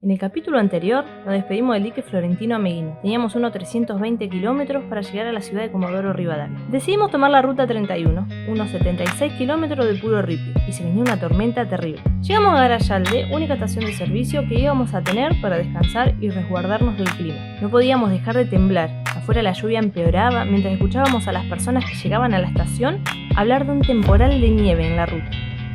En el capítulo anterior nos despedimos del dique Florentino Ameghino. Teníamos unos 320 kilómetros para llegar a la ciudad de Comodoro Rivadavia. Decidimos tomar la ruta 31, unos 76 kilómetros de puro ripio, y se venía una tormenta terrible. Llegamos a Garayalde, única estación de servicio que íbamos a tener para descansar y resguardarnos del clima. No podíamos dejar de temblar. Afuera la lluvia empeoraba mientras escuchábamos a las personas que llegaban a la estación hablar de un temporal de nieve en la ruta,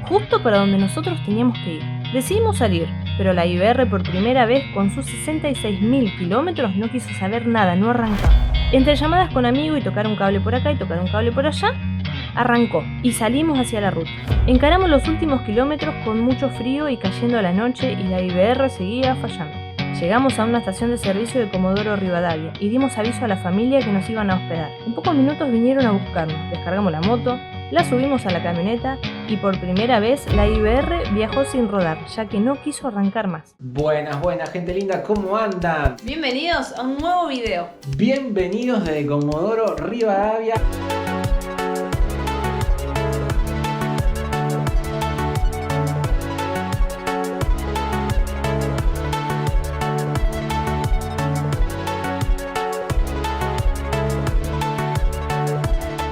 justo para donde nosotros teníamos que ir. Decidimos salir, pero la IBR por primera vez con sus 66.000 kilómetros no quiso saber nada, no arrancaba. Entre llamadas con amigos y tocar un cable por acá y tocar un cable por allá, arrancó y salimos hacia la ruta. Encaramos los últimos kilómetros con mucho frío y cayendo la noche y la IBR seguía fallando. Llegamos a una estación de servicio de Comodoro Rivadavia y dimos aviso a la familia que nos iban a hospedar. En pocos minutos vinieron a buscarnos, descargamos la moto, la subimos a la camioneta y por primera vez la IBR viajó sin rodar, ya que no quiso arrancar más. Buenas, gente linda, ¿cómo andan? Bienvenidos a un nuevo video. Bienvenidos desde Comodoro Rivadavia.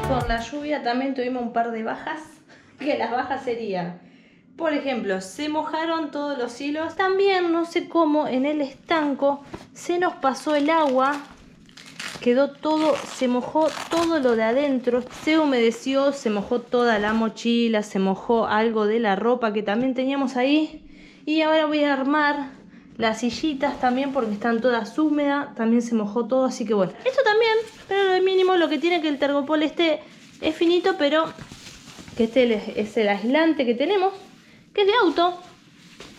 Con la lluvia también tuvimos un par de bajas, que las bajas serían, por ejemplo, se mojaron todos los hilos. También no sé cómo en el estanco se nos pasó el agua, quedó todo, se mojó todo lo de adentro, se humedeció, se mojó toda la mochila, se mojó algo de la ropa que también teníamos ahí. Y ahora voy a armar las sillitas también porque están todas húmedas, también se mojó todo, así que bueno. Esto también, pero de mínimo lo que tiene que el tergopol este es finito, pero que este es el aislante que tenemos, que es de auto.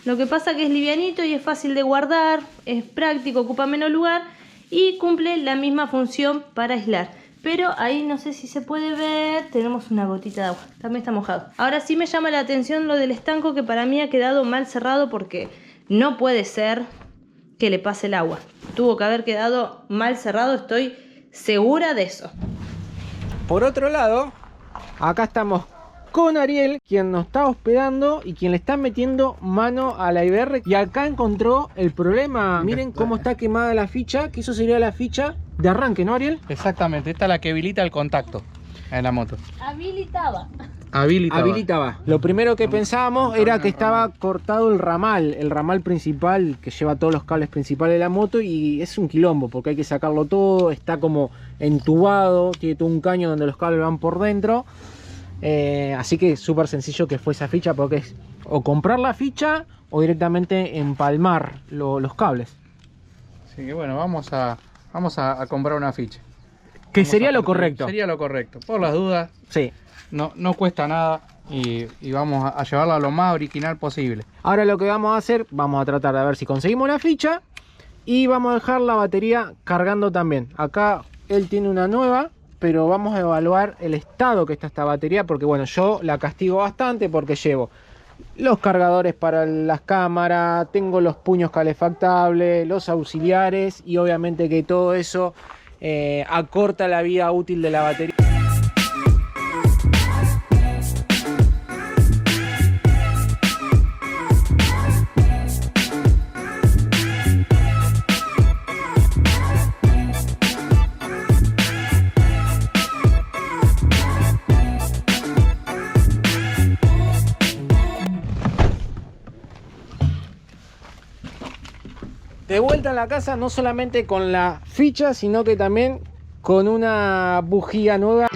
Lo que pasa que es livianito y es fácil de guardar, es práctico, ocupa menos lugar y cumple la misma función para aislar. Pero ahí no sé si se puede ver, tenemos una gotita de agua, también está mojado. Ahora sí me llama la atención lo del estanco, que para mí ha quedado mal cerrado porque no puede ser que le pase el agua. Tuvo que haber quedado mal cerrado, estoy segura de eso. Por otro lado, acá estamos con Ariel, quien nos está hospedando y quien le está metiendo mano a la IBR. Y acá encontró el problema. Miren cómo está quemada la ficha, que eso sería la ficha de arranque, ¿no, Ariel? Exactamente, esta es la que habilita el contacto en la moto. Habilitaba. Lo primero que pensábamos era que estaba cortado el ramal principal que lleva todos los cables principales de la moto, y es un quilombo porque hay que sacarlo todo, está como entubado, tiene todo un caño donde los cables van por dentro. Así que es súper sencillo que fue esa ficha, porque es o comprar la ficha o directamente empalmar los cables. Así que bueno, vamos a comprar una ficha. Que sería lo correcto. Sería lo correcto, por las dudas. Sí. No cuesta nada y vamos a llevarla lo más original posible. Ahora lo que vamos a hacer, vamos a tratar de ver si conseguimos la ficha y vamos a dejar la batería cargando también. Acá él tiene una nueva, pero vamos a evaluar el estado que está esta batería, porque bueno, yo la castigo bastante porque llevo los cargadores para las cámaras, tengo los puños calefactables, los auxiliares, y obviamente que todo eso acorta la vida útil de la batería. De vuelta en la casa, no solamente con la ficha, sino que también con una bujía nueva.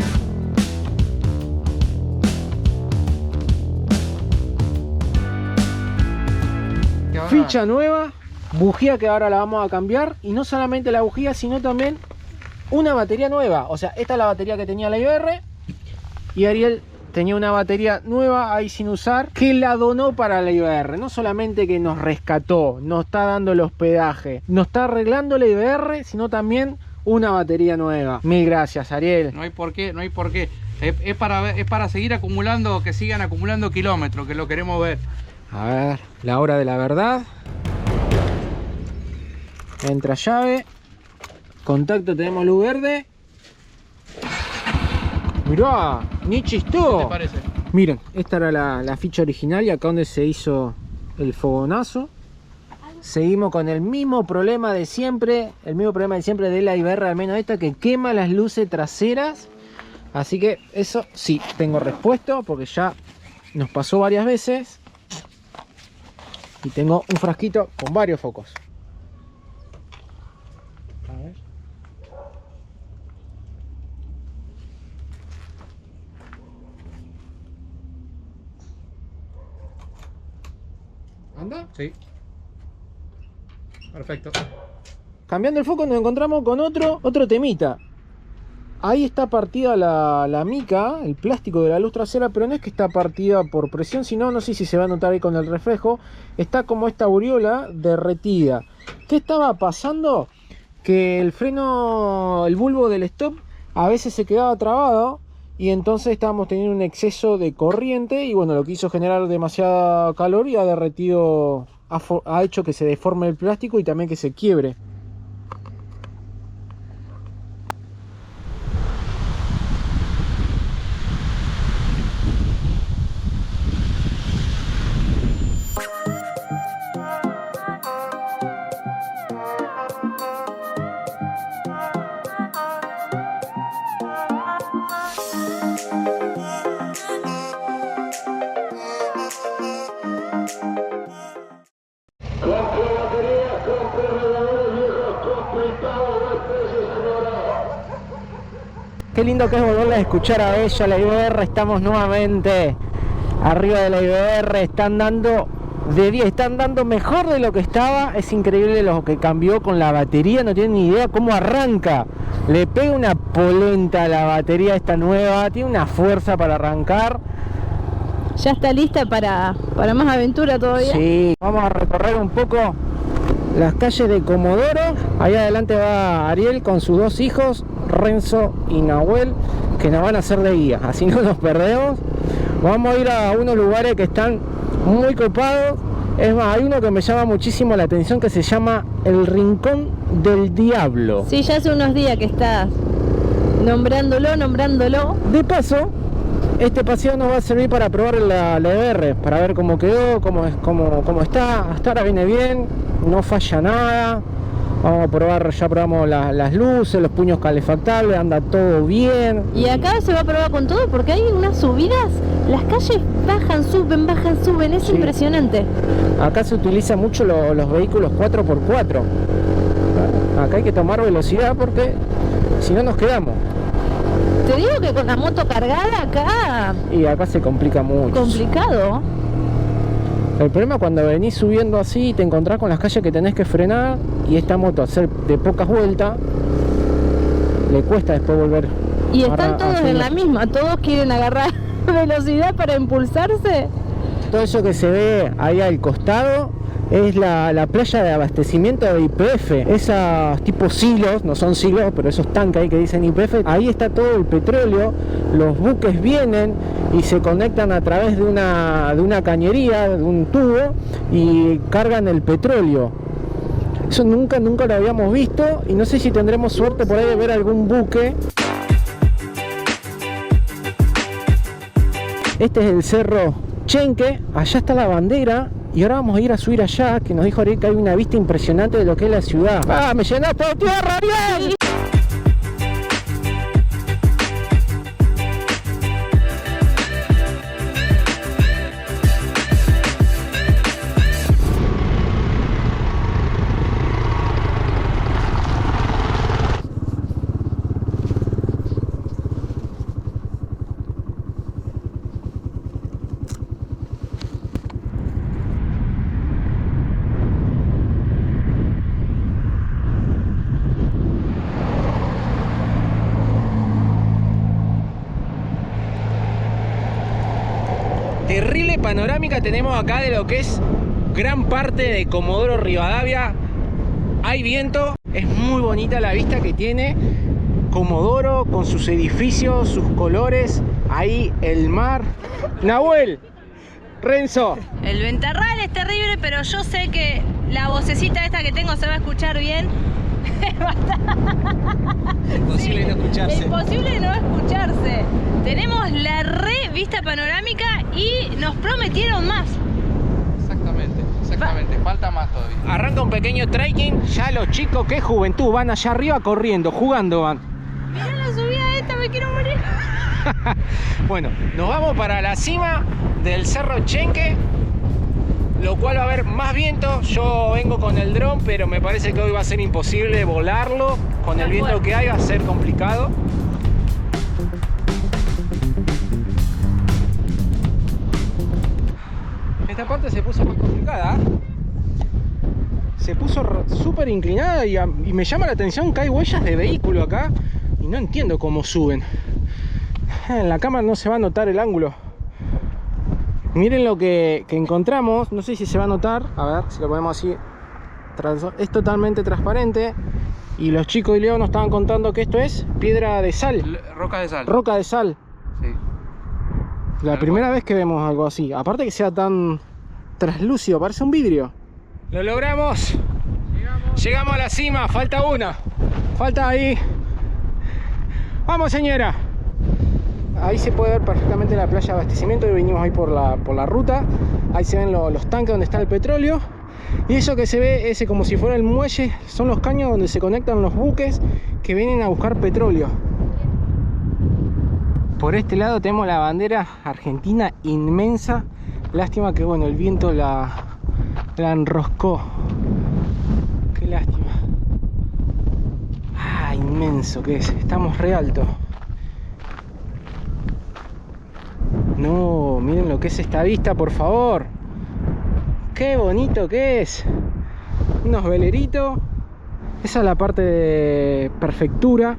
Ficha nueva, bujía que ahora la vamos a cambiar, y no solamente la bujía, sino también una batería nueva. O sea, esta es la batería que tenía la IBR y Ariel tenía una batería nueva ahí sin usar, que la donó para la IBR. No solamente que nos rescató, nos está dando el hospedaje, nos está arreglando la IBR, sino también una batería nueva. Mil gracias, Ariel. No hay por qué. Es para seguir acumulando, que sigan acumulando kilómetros, que lo queremos ver. A ver, la hora de la verdad. Entra llave. Contacto, tenemos luz verde. Mirá, ni chistó. ¿Qué te parece? Miren, esta era la ficha original, y acá donde se hizo el fogonazo seguimos con el mismo problema de siempre. El mismo problema de siempre de la IBR, al menos esta, que quema las luces traseras. Así que eso sí, tengo respuesta porque ya nos pasó varias veces. Y tengo un frasquito con varios focos. A ver. ¿Anda? Sí. Perfecto. Cambiando el foco nos encontramos con otro temita. Ahí está partida la mica, el plástico de la luz trasera, pero no es que está partida por presión, sino, no sé si se va a notar ahí con el reflejo, está como esta aureola derretida. ¿Qué estaba pasando? Que el freno, el bulbo del stop, a veces se quedaba trabado y entonces estábamos teniendo un exceso de corriente y bueno, lo que hizo generar demasiada calor y ha derretido, ha hecho que se deforme el plástico y también que se quiebre. Qué lindo que es volverla a escuchar a ella, la IBR. Estamos nuevamente arriba de la IBR. Están dando de 10, están dando mejor de lo que estaba. Es increíble lo que cambió con la batería. No tienen ni idea cómo arranca. Le pega una polenta a la batería esta nueva. Tiene una fuerza para arrancar. Ya está lista para más aventura todavía. Sí, vamos a recorrer un poco las calles de Comodoro. Ahí adelante va Ariel con sus dos hijos, Renzo y Nahuel, que nos van a hacer de guía, así no nos perdemos. Vamos a ir a unos lugares que están muy copados. Es más, hay uno que me llama muchísimo la atención que se llama el Rincón del Diablo. Sí, ya hace unos días que estás nombrándolo. De paso, este paseo nos va a servir para probar la IBR, para ver cómo quedó, cómo está. Hasta ahora viene bien, no falla nada. Vamos a probar, ya probamos las luces, los puños calefactables, anda todo bien. Y acá se va a probar con todo porque hay unas subidas, las calles bajan, suben, es impresionante. Acá se utilizan mucho los vehículos 4x4. Acá hay que tomar velocidad porque si no nos quedamos. Te digo que con la moto cargada acá... Y acá se complica mucho. Complicado. El problema es cuando venís subiendo así y te encontrás con las calles que tenés que frenar y esta moto hacer de pocas vueltas, le cuesta después volver. Y están todos en la misma, todos quieren agarrar velocidad para impulsarse. Todo eso que se ve ahí al costado es la playa de abastecimiento de YPF. Esos tipos silos, no son silos, pero esos tanques ahí que dicen YPF, ahí está todo el petróleo. Los buques vienen y se conectan a través de una cañería, de un tubo, y cargan el petróleo. Eso nunca lo habíamos visto y no sé si tendremos suerte por ahí de ver algún buque. Este es el cerro Chenque, allá está la bandera. Y ahora vamos a ir a subir allá, que nos dijo Ariel que hay una vista impresionante de lo que es la ciudad. ¡Ah, me llenaste de tierra, Ariel! Terrible panorámica tenemos acá de lo que es gran parte de Comodoro Rivadavia. Hay viento, es muy bonita la vista que tiene Comodoro con sus edificios, sus colores, ahí el mar. Nahuel, Renzo. El ventarral es terrible, pero yo sé que la vocecita esta que tengo se va a escuchar bien. Imposible no escucharse. Imposible no escucharse. Tenemos la re vista panorámica y nos prometieron más. Exactamente. exactamente, falta más todavía. Arranca un pequeño trekking, ya los chicos, qué juventud, van allá arriba corriendo, jugando van. Mirá la subida esta, me quiero morir. Bueno, nos vamos para la cima del Cerro Chenque, lo cual va a haber más viento. Yo vengo con el dron, pero me parece que hoy va a ser imposible volarlo. Con el viento que hay va a ser complicado. Esta parte se puso más complicada, ¿eh? Se puso súper inclinada y me llama la atención que hay huellas de vehículo acá y no entiendo cómo suben. En la cámara no se va a notar el ángulo. Miren lo que encontramos, no sé si se va a notar, a ver si lo ponemos así. Es totalmente transparente y los chicos y Leo nos estaban contando que esto es piedra de sal. Roca de sal. Roca de sal. Sí. La primera vez que vemos algo así, aparte que sea tan translúcido, parece un vidrio. Lo logramos. Llegamos a la cima, falta una. Falta ahí. Vamos, señora. Ahí se puede ver perfectamente la playa de abastecimiento. Hoy venimos ahí por la ruta. Ahí se ven los tanques donde está el petróleo. Y eso que se ve, ese como si fuera el muelle, son los caños donde se conectan los buques que vienen a buscar petróleo. Por este lado tenemos la bandera argentina inmensa. Lástima que bueno, el viento la enroscó. Qué lástima. Ah, inmenso que es. Estamos re alto. No, miren lo que es esta vista, por favor. Qué bonito que es. Unos veleritos. Esa es la parte de prefectura.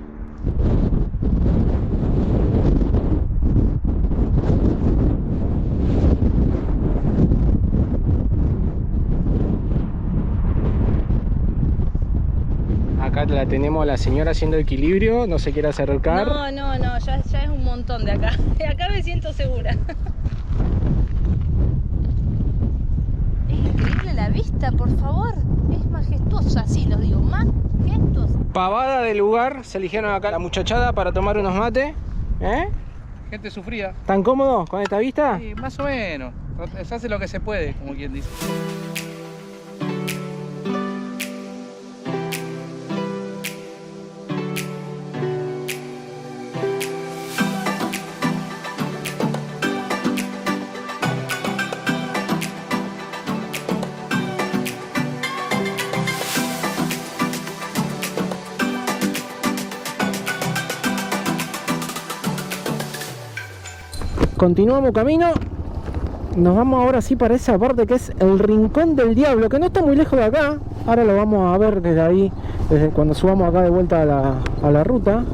Acá la tenemos a la señora haciendo equilibrio, no se quiere acercar. No, ya es un montón de acá. Acá me siento segura. Es increíble la vista, por favor. Es majestuosa, sí, lo digo, majestuosa. Pavada del lugar, se eligieron acá la muchachada para tomar unos mates. ¿Eh? Gente sufrida. ¿Tan cómodo con esta vista? Sí, más o menos. Se hace lo que se puede, como quien dice. Continuamos camino. Nos vamos ahora sí para esa parte que es el Rincón del Diablo, que no está muy lejos de acá. Ahora lo vamos a ver desde ahí, desde cuando subamos acá de vuelta a la ruta.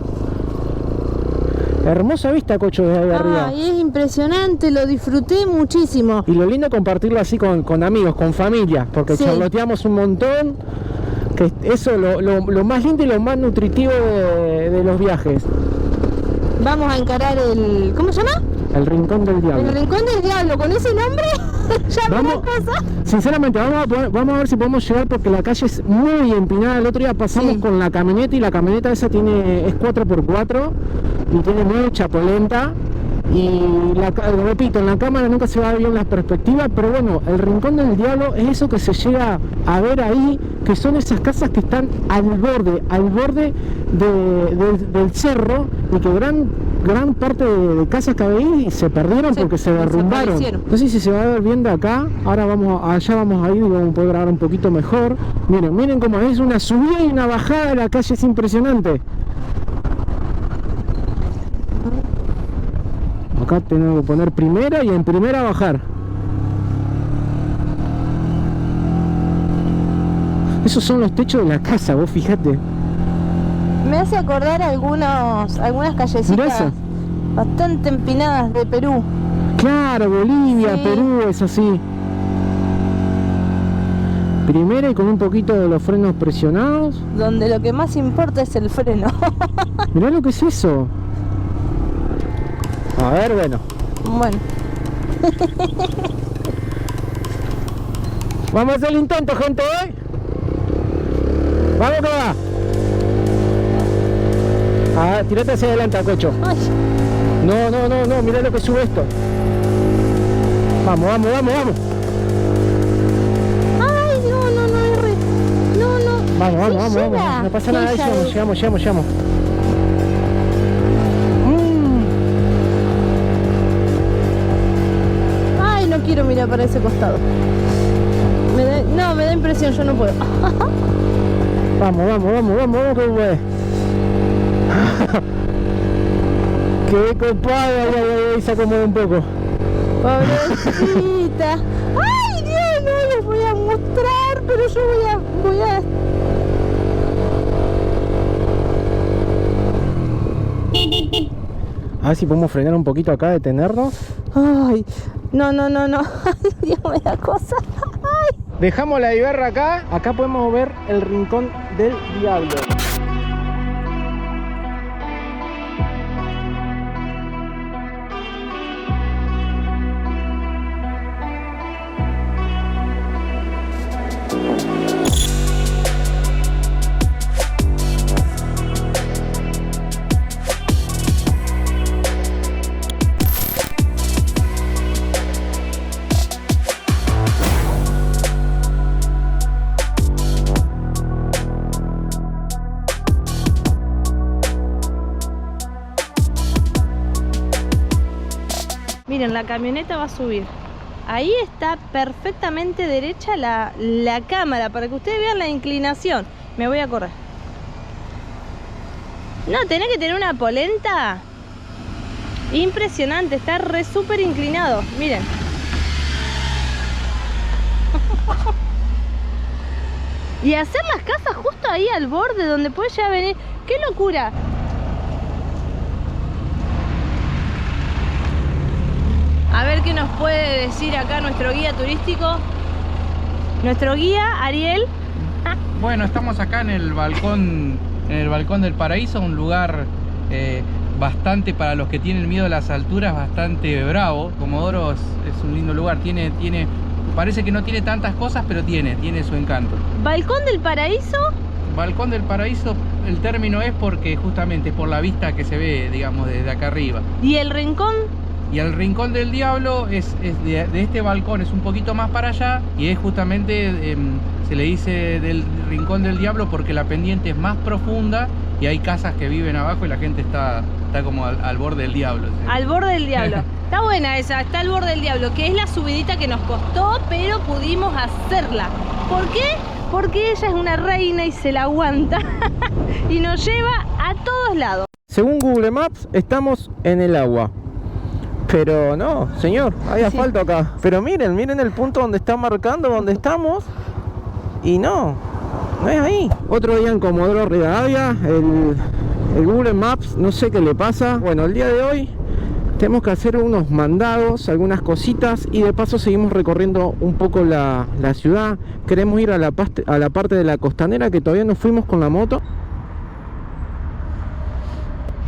Hermosa vista, Cocho, desde ahí arriba. Ay, es impresionante, lo disfruté muchísimo. Y lo lindo es compartirlo así con amigos, con familia, porque sí, charloteamos un montón. Que eso lo más lindo y lo más nutritivo de los viajes. Vamos a encarar el... ¿cómo se llama? El Rincón del Diablo. El Rincón del Diablo, con ese nombre ya vamos, cosa. Sinceramente, vamos a ver si podemos llegar porque la calle es muy empinada. El otro día pasamos con la camioneta y la camioneta esa es 4x4 y tiene mucha polenta. Y repito, en la cámara nunca se va bien la perspectiva, pero bueno, el Rincón del Diablo es eso que se llega a ver ahí, que son esas casas que están al borde del cerro y que gran parte de casas que había ahí se perdieron porque se derrumbaron. No sé si se va a ver bien de acá. Ahora allá vamos a ir y vamos a poder grabar un poquito mejor. Miren cómo es una subida y una bajada, la calle es impresionante. Acá tenemos que poner primera y en primera bajar. Esos son los techos de la casa, vos fijate. Me hace acordar algunas callecitas bastante empinadas de Perú. Claro, Bolivia, sí. Perú, es así. Primera y con un poquito de los frenos presionados. Donde lo que más importa es el freno. Mirá lo que es eso. A ver, bueno. Vamos a hacer el intento, gente, ¿eh? Vamos que va. A ver, tirate hacia adelante, Cocho. Ay. No, mirá lo que sube esto. Vamos. Vamos. No pasa nada, llegamos. Ay, no quiero mirar para ese costado. Me da impresión, yo no puedo. Vamos, que güey. Qué copado, se acomoda un poco. Pobrecita. Ay, Dios, no les voy a mostrar, pero yo voy a... A ver si podemos frenar un poquito acá, detenernos. Ay, no. Ay, Dios, me da cosa. Ay. Dejamos la Iberra acá. Acá podemos ver el rincón del diablo. Miren, la camioneta va a subir. Ahí está perfectamente derecha la cámara, para que ustedes vean la inclinación. Me voy a correr. No, tenés que tener una polenta impresionante, está súper inclinado. Miren. Y hacer las casas justo ahí al borde donde puede ya venir. ¡Qué locura! A ver qué nos puede decir acá nuestro guía turístico. Nuestro guía, Ariel. Bueno, estamos acá en el balcón del Paraíso, un lugar bastante, para los que tienen miedo a las alturas, bastante bravo. Comodoro es un lindo lugar, parece que no tiene tantas cosas, pero tiene su encanto. ¿Balcón del Paraíso? Balcón del Paraíso, el término es porque justamente es por la vista que se ve, digamos, desde acá arriba. ¿Y el rincón? Y el Rincón del Diablo es de este balcón, es un poquito más para allá, y es justamente, se le dice del Rincón del Diablo porque la pendiente es más profunda y hay casas que viven abajo y la gente está como al borde del diablo. ¿Sí? Al borde del diablo. Está buena esa, está al borde del diablo, que es la subidita que nos costó, pero pudimos hacerla. ¿Por qué? Porque ella es una reina y se la aguanta y nos lleva a todos lados. Según Google Maps, estamos en el agua. Pero no, señor, hay asfalto acá. Pero miren el punto donde está marcando donde estamos. Y no es ahí. Otro día en Comodoro Rivadavia, el Google Maps, no sé qué le pasa. Bueno, el día de hoy tenemos que hacer unos mandados, algunas cositas, y de paso seguimos recorriendo un poco la ciudad. Queremos ir a la parte de la costanera, que todavía no fuimos con la moto.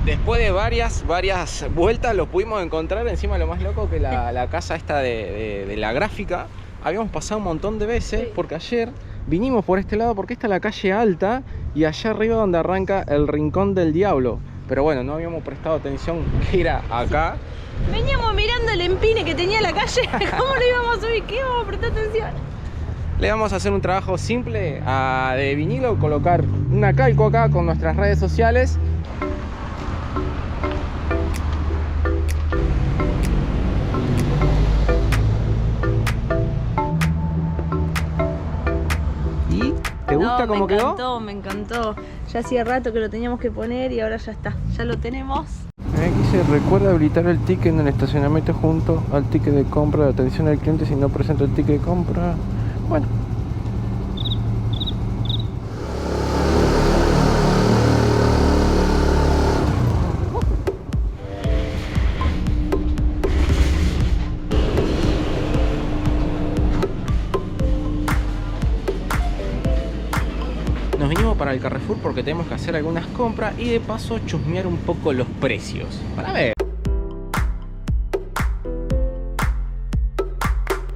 Después de varias vueltas lo pudimos encontrar. Encima, lo más loco que la casa esta de la gráfica habíamos pasado un montón de veces, porque ayer vinimos por este lado porque esta es la calle alta y allá arriba donde arranca el Rincón del Diablo. Pero bueno, no habíamos prestado atención que era acá. Veníamos mirando el empine que tenía la calle. ¿Cómo lo íbamos a subir? ¿Qué íbamos a prestar atención? Le vamos a hacer un trabajo simple de vinilo, colocar una calco acá con nuestras redes sociales. ¿Te gusta cómo quedó? Me encantó. Ya hacía rato que lo teníamos que poner y ahora ya está. Ya lo tenemos. Aquí se recuerda habilitar el ticket en el estacionamiento junto al ticket de compra. Atención al cliente si no presenta el ticket de compra. Bueno. Nos vinimos para el Carrefour porque tenemos que hacer algunas compras y de paso chusmear un poco los precios para ver.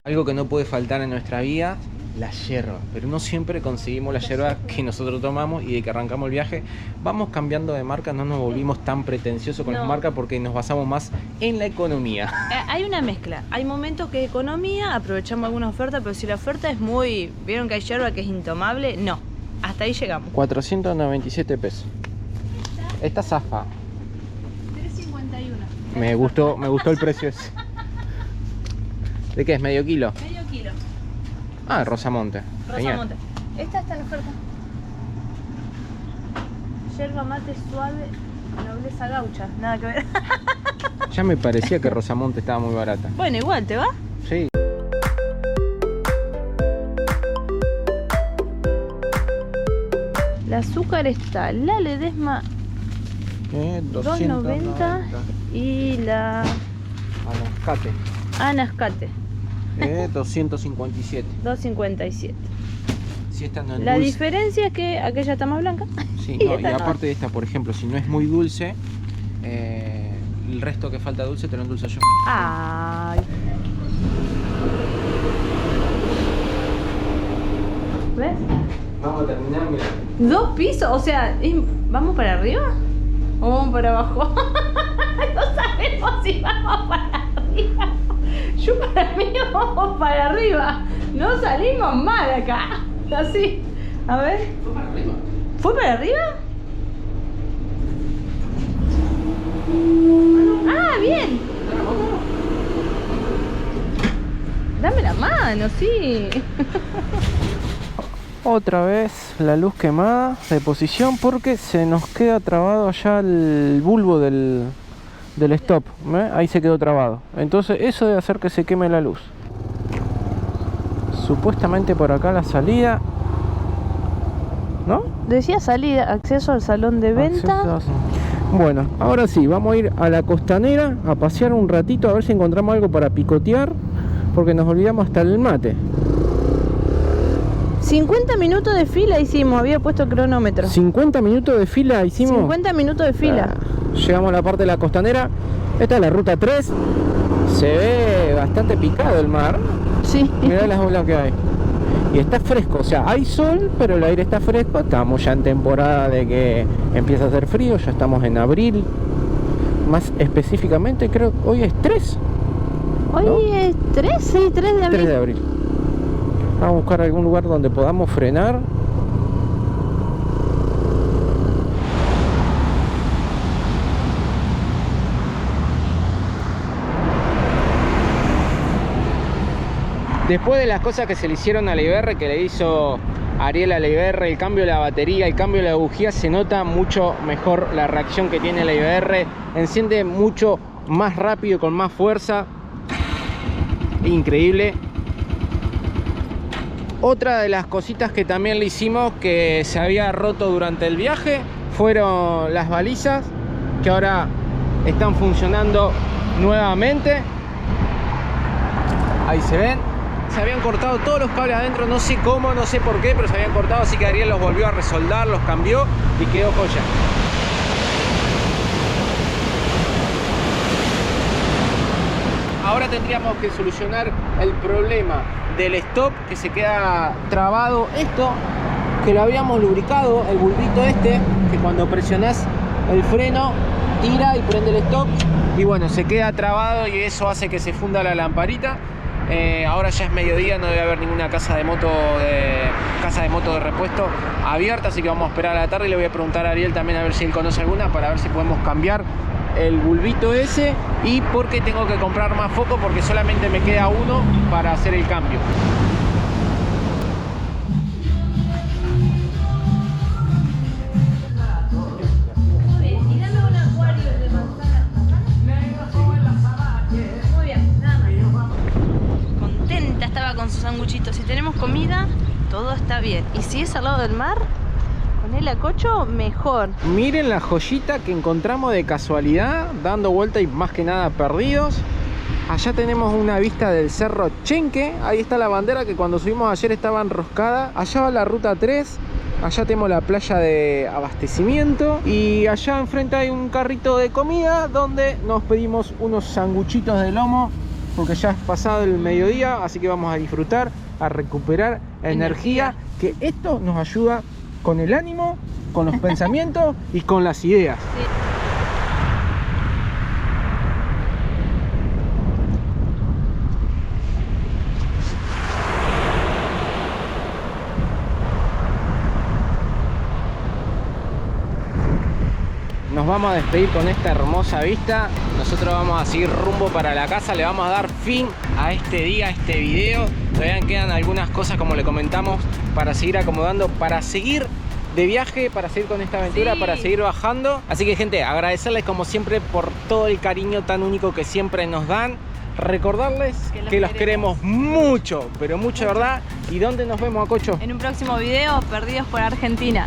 Algo que no puede faltar en nuestra vida, la yerba, pero no siempre conseguimos la yerba que nosotros tomamos, y de que arrancamos el viaje vamos cambiando de marca, no nos volvimos tan pretenciosos con las marcas porque nos basamos más en la economía. Hay una mezcla, hay momentos que economía, aprovechamos alguna oferta, pero si la oferta es muy... ¿Vieron que hay yerba que es intomable? No. hasta ahí llegamos. 497 pesos. Esta zafa. 3.51. Me gustó el precio ese. ¿De qué es? ¿Medio kilo? Medio kilo. Ah, Rosamonte. Rosamonte. Esta está en oferta. Yerba mate suave, nobleza gaucha. Nada que ver. Ya me parecía que Rosamonte estaba muy barata. Bueno, igual, ¿te va? Sí. El azúcar está la Ledesma 2.90 y la Anascate. Anascate 257. 2.57. Si esta no es La dulce. diferencia es que aquella está más blanca. Sí, y no, y esta no. aparte de esta, por ejemplo, si no es muy dulce, el resto que falta dulce te lo endulzo yo. Ay. ¿Ves? Vamos a terminar, mira. 2 pisos, o sea, ¿vamos para arriba? ¿O vamos para abajo? No sabemos si vamos para arriba. Yo para mí vamos para arriba. No salimos mal acá. Así. A ver. ¿Fue para arriba? ¿Fue para arriba? Ah, bien. Dame la mano, sí. Otra vez la luz quemada de posición porque se nos queda trabado allá el bulbo del stop. ¿Ve? Ahí se quedó trabado. Entonces eso debe hacer que se queme la luz. Supuestamente por acá la salida, ¿no? Decía salida, acceso al salón de venta. Bueno, ahora sí, vamos a ir a la costanera a pasear un ratito a ver si encontramos algo para picotear, porque nos olvidamos hasta el mate. 50 minutos de fila hicimos, había puesto el cronómetro. 50 minutos de fila hicimos. 50 minutos de fila. Llegamos a la parte de la costanera. Esta es la ruta 3. Se ve bastante picado el mar. Sí. Mirá las olas que hay. Y está fresco, o sea, hay sol, pero el aire está fresco. Estamos ya en temporada de que empieza a hacer frío, ya estamos en abril. Más específicamente, creo que hoy es 3. Hoy ¿no? es 3, sí, 3 de abril. 3 de abril. Vamos a buscar algún lugar donde podamos frenar. Después de las cosas que se le hicieron a la IBR, que le hizo Ariel a la IBR, el cambio de la batería, el cambio de la bujía, se nota mucho mejor la reacción que tiene la IBR. Enciende mucho más rápido y con más fuerza. Increíble. Otra de las cositas que también le hicimos, que se había roto durante el viaje, fueron las balizas, que ahora están funcionando nuevamente. Ahí se ven. Se habían cortado todos los cables adentro, no sé cómo, no sé por qué, pero se habían cortado, así que Ariel los volvió a resoldar, los cambió y quedó joya. Ahora tendríamos que solucionar el problema del stop, que se queda trabado. Esto, que lo habíamos lubricado, el bulbito este, que cuando presionás el freno tira y prende el stop, y bueno, se queda trabado y eso hace que se funda la lamparita. Ahora ya es mediodía, no debe haber ninguna casa de moto de repuesto abierta, así que vamos a esperar a la tarde y le voy a preguntar a Ariel también a ver si él conoce alguna, para ver si podemos cambiar el bulbito ese, y porque tengo que comprar más focos porque solamente me queda uno para hacer el cambio. Muy bien, y dame un acuario de manzana. Muy bien, nada más. Contenta estaba con sus sanguchitos. Si tenemos comida, todo está bien. Y si es al lado del mar, con el acocho, mejor. Miren la joyita que encontramos de casualidad, dando vuelta y más que nada perdidos. Allá tenemos una vista del cerro Chenque. Ahí está la bandera que cuando subimos ayer estaba enroscada. Allá va la ruta 3. Allá tenemos la playa de abastecimiento. Y allá enfrente hay un carrito de comida donde nos pedimos unos sanguchitos de lomo, porque ya es pasado el mediodía, así que vamos a disfrutar, a recuperar energía, que esto nos ayuda con el ánimo, con los pensamientos y con las ideas. Sí. nos vamos a despedir con esta hermosa vista. Nosotros vamos a seguir rumbo para la casa, le vamos a dar fin a este día, a este video. Todavía quedan algunas cosas, como le comentamos, para seguir acomodando, para seguir de viaje, para seguir con esta aventura, Sí. para seguir bajando. Así que, gente, agradecerles como siempre por todo el cariño tan único que siempre nos dan. Recordarles que los queremos mucho, pero mucho, de verdad. ¿Y dónde nos vemos, Cocho? En un próximo video, Perdidos por Argentina.